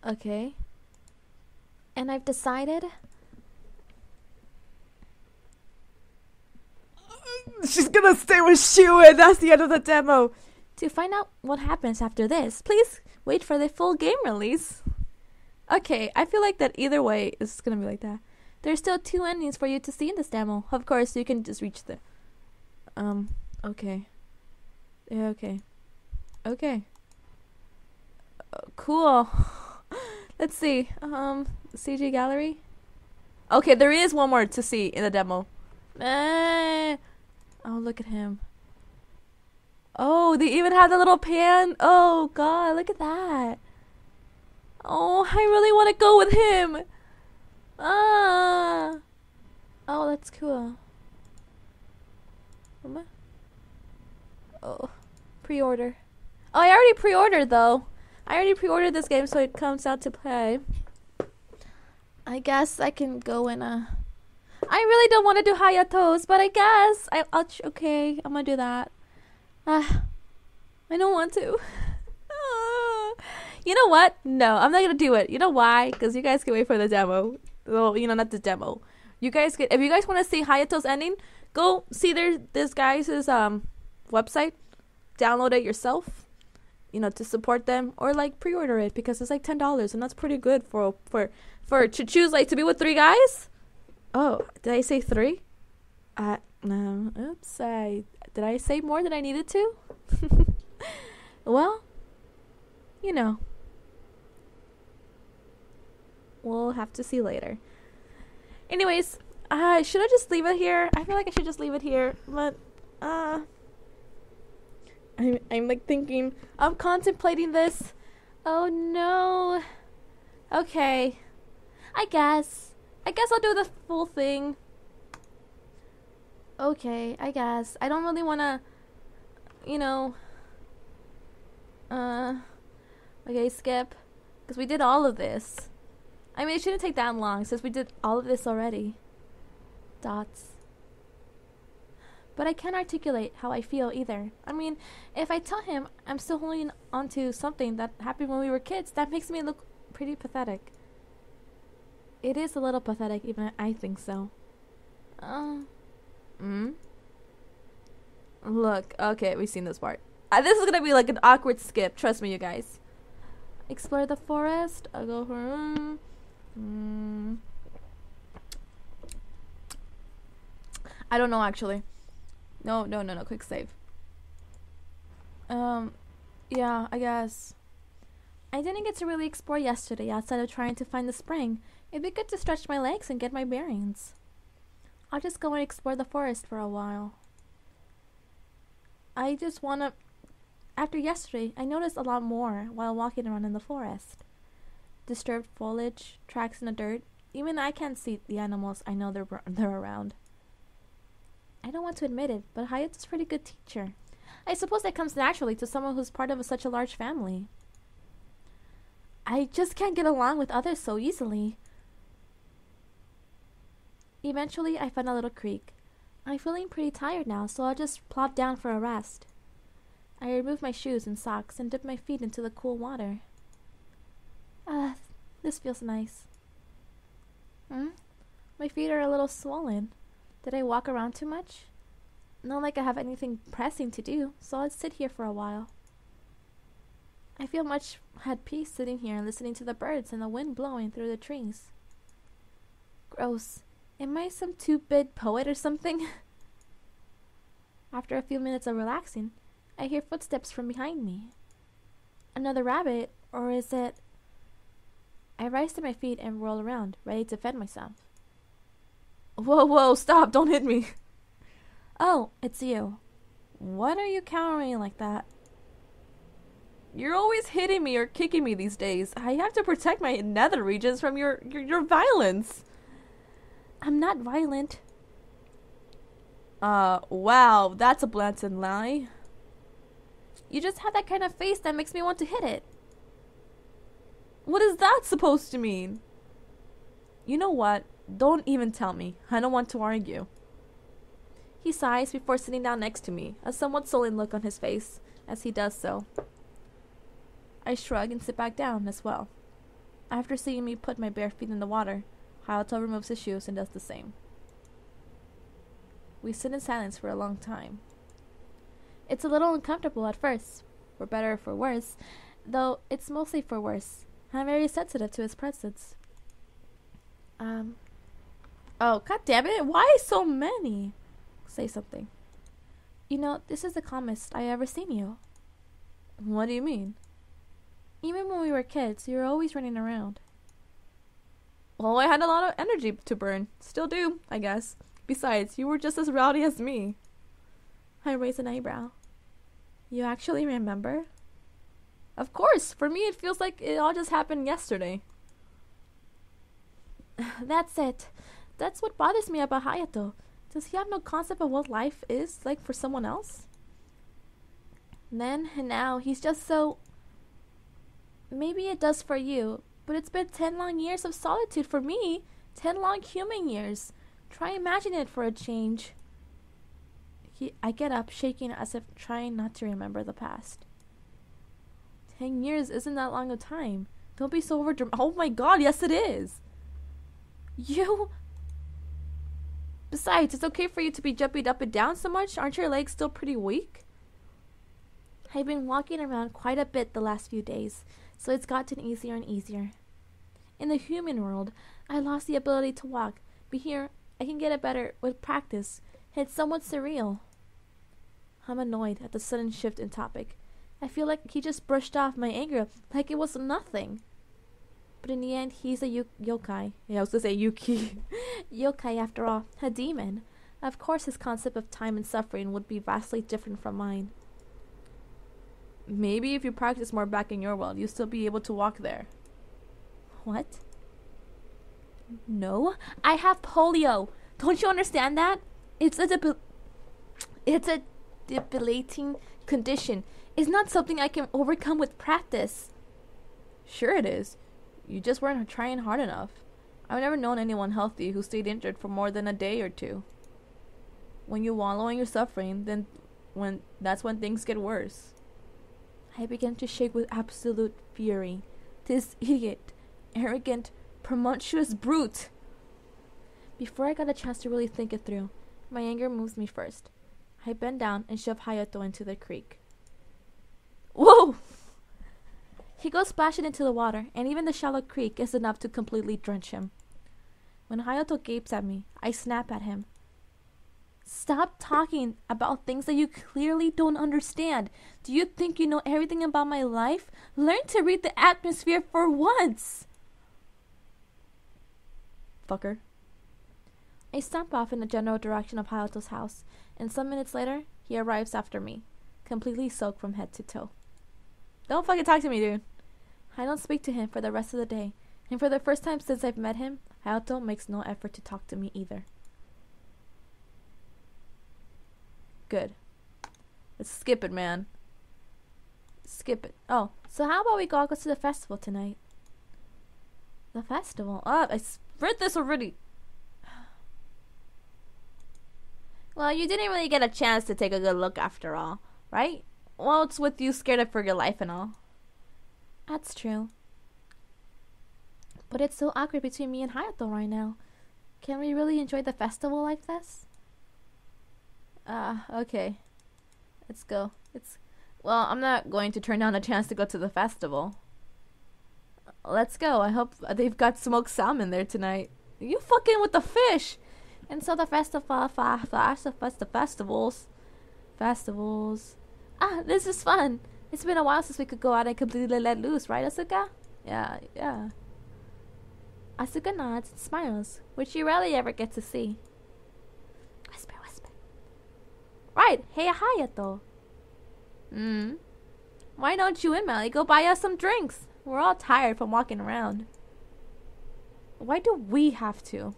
Okay. And I've decided... She's gonna stay with Shu, and that's the end of the demo. To find out what happens after this, please wait for the full game release. Okay, I feel like that either way is gonna be like that. There's still 2 endings for you to see in this demo. Of course, you can just reach the... okay. Yeah, okay. Okay. Cool. Let's see. CG gallery? Okay, there is one more to see in the demo. Oh, look at him. Oh, they even have the little pan. Oh, God, look at that. Oh, I really want to go with him. Ah. Oh, that's cool. Oh, pre-order. Oh, I already pre-ordered, though. I already pre-ordered this game, so it comes out to play. I guess I can go in a... I really don't want to do Hayato's, but I guess okay, I'm gonna do that. I don't want to. You know what? No, I'm not gonna do it. You know why? Because you guys can wait for the demo. Well, you know, not the demo. You guys can, if you guys want to see Hayato's ending, go see this guy's website. Download it yourself. You know, to support them, or like pre-order it because it's like $10, and that's pretty good for to choose like to be with 3 guys. Oh, did I say 3? No. Oops. Did I say more than I needed to? Well, you know. We'll have to see later. Anyways, should I just leave it here? I feel like I should just leave it here, but I'm like thinking, I'm contemplating this. Oh no. Okay. I guess I'll do the full thing. Okay, I guess. I don't really want to, you know, okay, skip. Because we did all of this. I mean, it shouldn't take that long since we did all of this already. Dots. But I can't articulate how I feel either. I mean, if I tell him I'm still holding onto something that happened when we were kids, that makes me look pretty pathetic. It is a little pathetic, even I think so. Look, okay, we've seen this part. This is gonna be like an awkward skip, trust me, you guys. Explore the forest. I'll go for... I don't know, actually. No, quick save. Yeah, I guess. I didn't get to really explore yesterday outside of trying to find the spring. It'd be good to stretch my legs and get my bearings. I'll just go and explore the forest for a while. I just wanna... After yesterday, I noticed a lot more while walking around in the forest. Disturbed foliage, tracks in the dirt. Even I can't see the animals. I know they're around. I don't want to admit it, but Hayato's a pretty good teacher. I suppose that comes naturally to someone who's part of such a large family. I just can't get along with others so easily. Eventually, I found a little creek. I'm feeling pretty tired now, so I'll just plop down for a rest. I remove my shoes and socks and dip my feet into the cool water. This feels nice. My feet are a little swollen. Did I walk around too much? Not like I have anything pressing to do, so I'll sit here for a while. I feel much at peace sitting here and listening to the birds and the wind blowing through the trees. Gross. Am I some two-bit poet or something? After a few minutes of relaxing, I hear footsteps from behind me. Another rabbit, or is it... I rise to my feet and roll around, ready to defend myself. Whoa, stop, don't hit me. Oh, it's you. What are you cowering like that? You're always hitting me or kicking me these days. I have to protect my nether regions from your violence. I'm not violent. Wow, that's a blatant lie. You just have that kind of face that makes me want to hit it. What is that supposed to mean? You know what? Don't even tell me. I don't want to argue. He sighs before sitting down next to me, a somewhat sullen look on his face as he does so. I shrug and sit back down as well. After seeing me put my bare feet in the water, Hayato removes his shoes and does the same. We sit in silence for a long time. It's a little uncomfortable at first, for better or for worse, though it's mostly for worse. I'm very sensitive to his presence. Oh, god damn it, why so many? Say something. You know, this is the calmest I ever seen you. What do you mean? Even when we were kids, you were always running around. Well, I had a lot of energy to burn. Still do, I guess. Besides, you were just as rowdy as me. I raise an eyebrow. You actually remember? Of course! For me, it feels like it all just happened yesterday. That's it. That's what bothers me about Hayato. Does he have no concept of what life is like for someone else? Then and now, he's just so... Maybe it does for you, but it's been 10 long years of solitude for me. 10 long human years. Try imagining it for a change. I get up, shaking as if trying not to remember the past. 10 years isn't that long a time. Don't be so overdramatic. Oh my god, yes it is. You... Besides, it's okay for you to be jumping up and down so much. Aren't your legs still pretty weak? I've been walking around quite a bit the last few days, so it's gotten easier and easier. In the human world, I lost the ability to walk, but here, I can get it better with practice. It's somewhat surreal. I'm annoyed at the sudden shift in topic. I feel like he just brushed off my anger like it was nothing. But in the end, he's a yokai. Yeah, I was gonna say Yuki. Yokai, after all, a demon. Of course, his concept of time and suffering would be vastly different from mine. Maybe if you practice more back in your world, you'll still be able to walk there. What? No, I have polio. Don't you understand that? It's a debilitating condition. It's not something I can overcome with practice. Sure it is. You just weren't trying hard enough. I've never known anyone healthy who stayed injured for more than a day or two. When you wallow in your suffering, that's when things get worse. I began to shake with absolute fury. This idiot, arrogant, presumptuous brute. Before I got a chance to really think it through, my anger moves me first. I bend down and shove Hayato into the creek. Whoa! He goes splashing into the water, and even the shallow creek is enough to completely drench him. When Hayato gapes at me, I snap at him. Stop talking about things that you clearly don't understand. Do you think you know everything about my life? Learn to read the atmosphere for once. Fucker. I stomp off in the general direction of Hayato's house, and some minutes later, he arrives after me, completely soaked from head to toe. Don't fucking talk to me, dude. I don't speak to him for the rest of the day, and for the first time since I've met him, Hayato makes no effort to talk to me either. Good. Let's skip it, man. Skip it. Oh, so how about we all go to the festival tonight? The festival? Oh, I read this already. Well, you didn't really get a chance to take a good look after all, right? Well, it's with you scared for your life and all. That's true. But it's so awkward between me and Hayato right now. Can we really enjoy the festival like this? Okay. Let's go. Well, I'm not going to turn down a chance to go to the festival. Let's go. I hope they've got smoked salmon there tonight. You fucking with the fish! And so the festivals. Ah, this is fun. It's been a while since we could go out and completely let loose, right, Asuka? Yeah. Asuka nods and smiles, which you rarely ever get to see. Whisper. Right, hey Hayato. Why don't you and Meli go buy us some drinks? We're all tired from walking around. Why do we have to?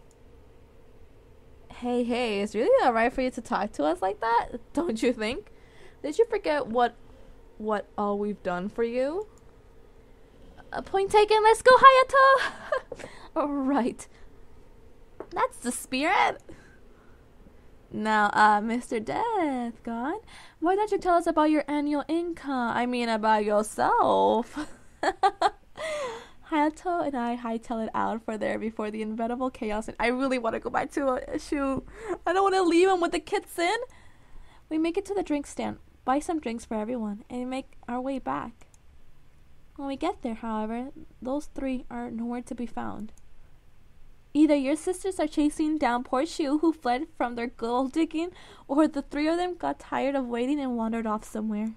Hey, hey, it's really alright for you to talk to us like that? Don't you think? Did you forget what all we've done for you? A point taken, let's go, Hayato! Alright. That's the spirit! Now, Mr. Death God, why don't you tell us about your annual income? I mean, about yourself. Hayato and I hightail it out for there before the inevitable chaos, and I really want to go back to a shoot. I don't want to leave him with the kids in. We make it to the drink stand, buy some drinks for everyone, and make our way back. When we get there, however, those three are nowhere to be found. Either your sisters are chasing down poor Shu, who fled from their gold digging, or the three of them got tired of waiting and wandered off somewhere.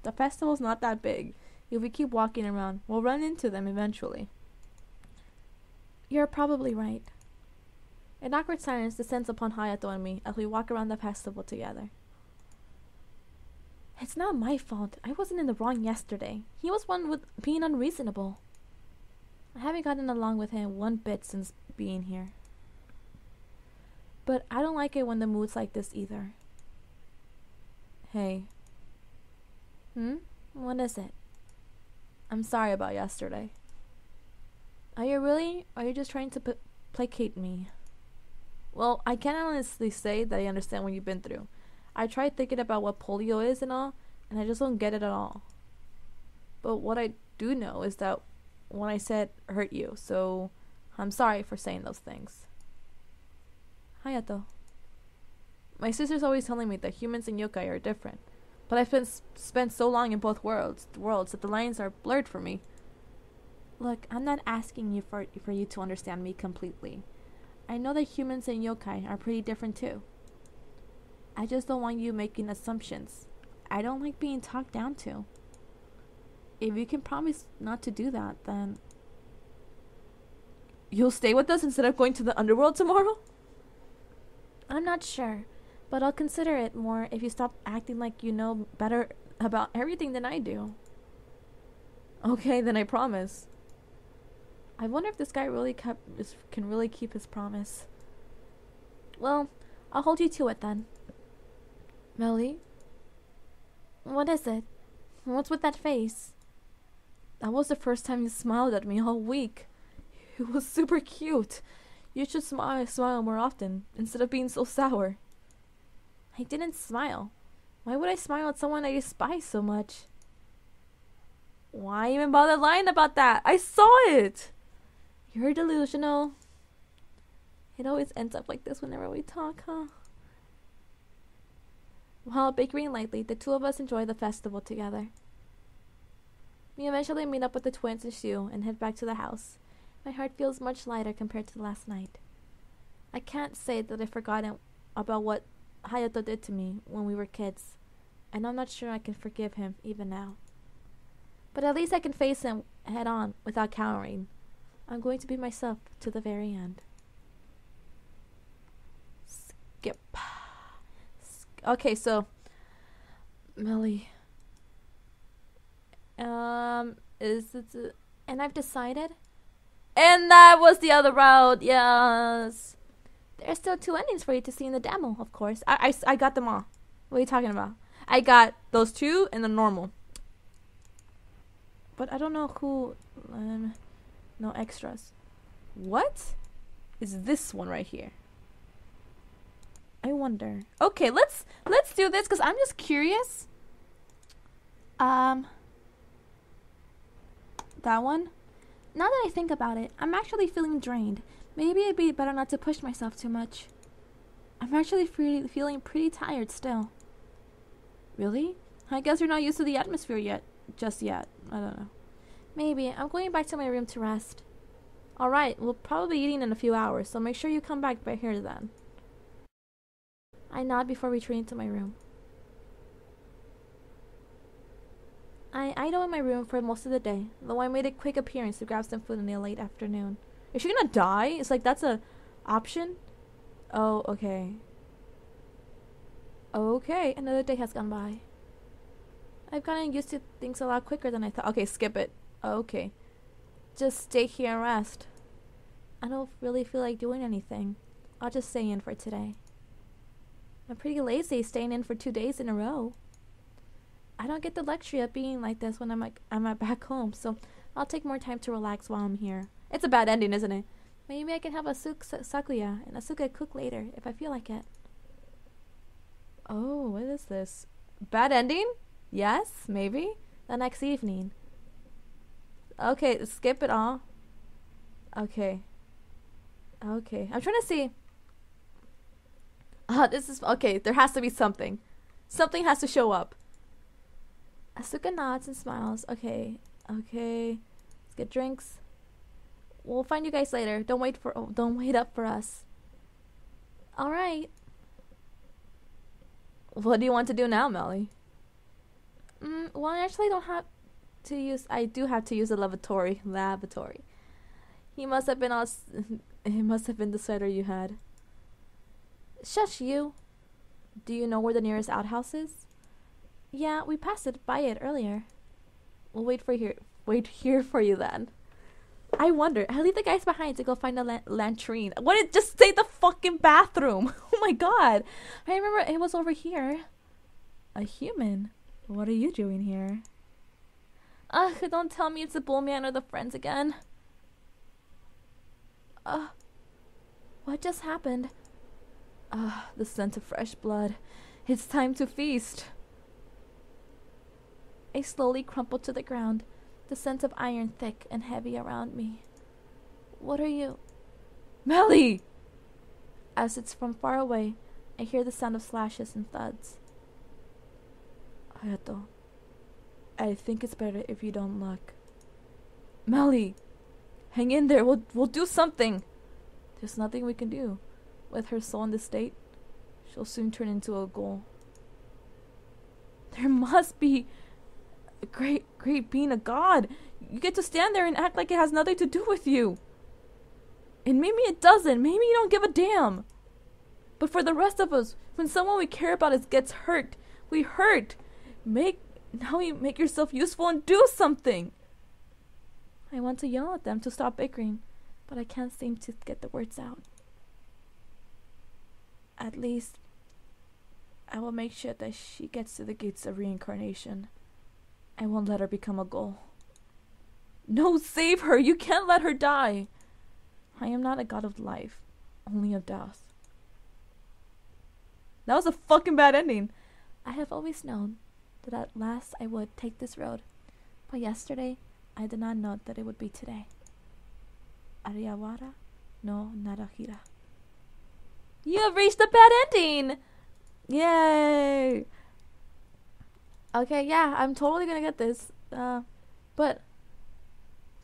The festival's not that big. If we keep walking around, we'll run into them eventually. You're probably right. An awkward silence descends upon Hayato and me as we walk around the festival together. It's not my fault. I wasn't in the wrong yesterday. He was one with being unreasonable. I haven't gotten along with him one bit since being here. But I don't like it when the mood's like this either. Hey. What is it? I'm sorry about yesterday. Are you really? Or are you just trying to placate me? Well, I can't honestly say that I understand what you've been through. I tried thinking about what polio is and all, and I just don't get it at all. But what I do know is that what I said hurt you, so I'm sorry for saying those things. Hayato. My sister's always telling me that humans and yokai are different. But I've spent so long in both worlds that the lines are blurred for me. Look, I'm not asking you for you to understand me completely. I know that humans and yokai are pretty different too. I just don't want you making assumptions. I don't like being talked down to. If you can promise not to do that, then you'll stay with us instead of going to the underworld tomorrow? I'm not sure. But I'll consider it more if you stop acting like you know better about everything than I do. Okay, then I promise. I wonder if this guy really can really keep his promise. Well, I'll hold you to it then. Meli? What is it? What's with that face? That was the first time you smiled at me all week. It was super cute. You should smile more often, instead of being so sour. I didn't smile. Why would I smile at someone I despise so much? Why even bother lying about that? I saw it! You're delusional. It always ends up like this whenever we talk, huh? While bickering lightly, the two of us enjoy the festival together. We eventually meet up with the twins and Shu and head back to the house. My heart feels much lighter compared to last night. I can't say that I've forgotten about what Hayato did to me when we were kids, and I'm not sure I can forgive him even now. But at least I can face him head on without cowering. I'm going to be myself to the very end. Skip. Okay, so Meli. Is it? And I've decided. And that was the other route. Yes. There's still 2 endings for you to see in the demo, of course. I got them all. What are you talking about? I got those 2 and the normal. But I don't know who... no extras. What is this one right here? I wonder. Okay, let's do this because I'm just curious. That one? Now that I think about it, I'm actually feeling drained. Maybe it'd be better not to push myself too much. I'm actually feeling pretty tired still. Really? I guess you're not used to the atmosphere yet. Just yet. I don't know. Maybe. I'm going back to my room to rest. Alright, we'll probably be eating in a few hours, so make sure you come back by here then. I nod before retreating to my room. I idle in my room for most of the day, though I made a quick appearance to grab some food in the late afternoon. Is she gonna die? It's like that's a option? Oh, okay. Okay, another day has gone by. I've gotten used to things a lot quicker than I thought. Okay, skip it. Okay. Just stay here and rest. I don't really feel like doing anything. I'll just stay in for today. I'm pretty lazy staying in for 2 days in a row. I don't get the luxury of being like this when I'm at back home, so I'll take more time to relax while I'm here. It's a bad ending, isn't it? Maybe I can have a sakuya and a suka cook later if I feel like it. Oh, what is this? Bad ending? Yes, maybe. The next evening. Okay, skip it all. Okay. Okay, I'm trying to see. This is okay. There has to be something. Something has to show up. Asuka nods and smiles. Okay, okay. Let's get drinks. We'll find you guys later. Don't wait up for us. All right. What do you want to do now, Melly? Well, I actually don't have to use. I do have to use a lavatory. He must have been It must have been the sweater you had. Shush you. Do you know where the nearest outhouse is? Yeah, we passed by it earlier. We'll wait here for you then. I wonder. I'll leave the guys behind to go find a latrine. What did just say the fucking bathroom? Oh my god. I remember it was over here. A human. What are you doing here? Ugh, don't tell me it's the bullman or the friends again. What just happened? The scent of fresh blood. It's time to feast. I slowly crumpled to the ground, the scent of iron thick and heavy around me. What are you? Melly! As it's from far away, I hear the sound of slashes and thuds. Hayato, I think it's better if you don't look. Melly! Hang in there, we'll do something! There's nothing we can do. With her soul in this state, she'll soon turn into a ghoul. There must be a great being, a god. You get to stand there and act like it has nothing to do with you. And maybe it doesn't. Maybe you don't give a damn. But for the rest of us, when someone we care about gets hurt, we hurt. Now you make yourself useful and do something. I want to yell at them to stop bickering, but I can't seem to get the words out. At least, I will make sure that she gets to the gates of reincarnation. I won't let her become a ghoul. No, save her! You can't let her die! I am not a god of life, only of death. That was a fucking bad ending. I have always known that at last I would take this road, but yesterday I did not know that it would be today. Ariawara no Narahira. You have reached the bad ending! Yay! Okay, yeah, I'm totally gonna get this. But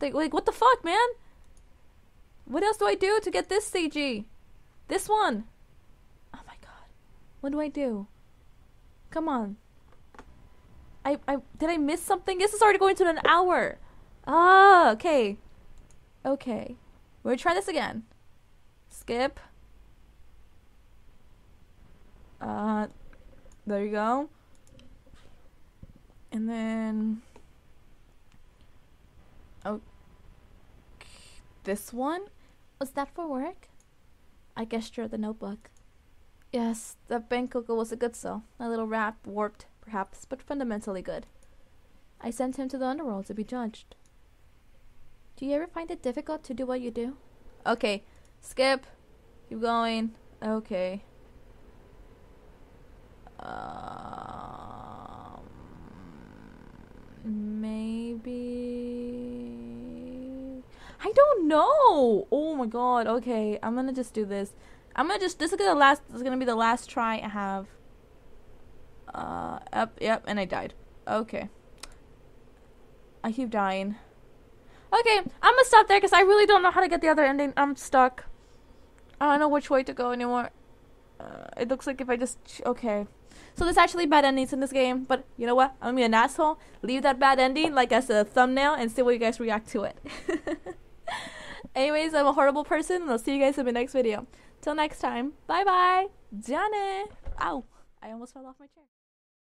like, what the fuck, man? What else do I do to get this CG? This one! Oh my god. What do I do? Come on. Did I miss something? This is already going to an hour. Ah, okay. Okay. We'll try this again. Skip. There you go. And then... Oh. This one? Was that for work? I gestured at the notebook. Yes, the Benkoku was a good soul. A little rap, warped, perhaps, but fundamentally good. I sent him to the underworld to be judged. Do you ever find it difficult to do what you do? Okay, skip. Keep going. Okay. Maybe... I don't know! Oh my god, okay. I'm gonna just do this. This is gonna be the last try I have. Yep, and I died. Okay. I keep dying. Okay, I'm gonna stop there because I really don't know how to get the other ending. I'm stuck. I don't know which way to go anymore. It looks like if I just... Okay. So there's actually bad endings in this game, but you know what? I'm gonna be an asshole. Leave that bad ending like as a thumbnail and see what you guys react to it. Anyways, I'm a horrible person and I'll see you guys in the next video. Till next time, bye bye! Jane! Ow! I almost fell off my chair.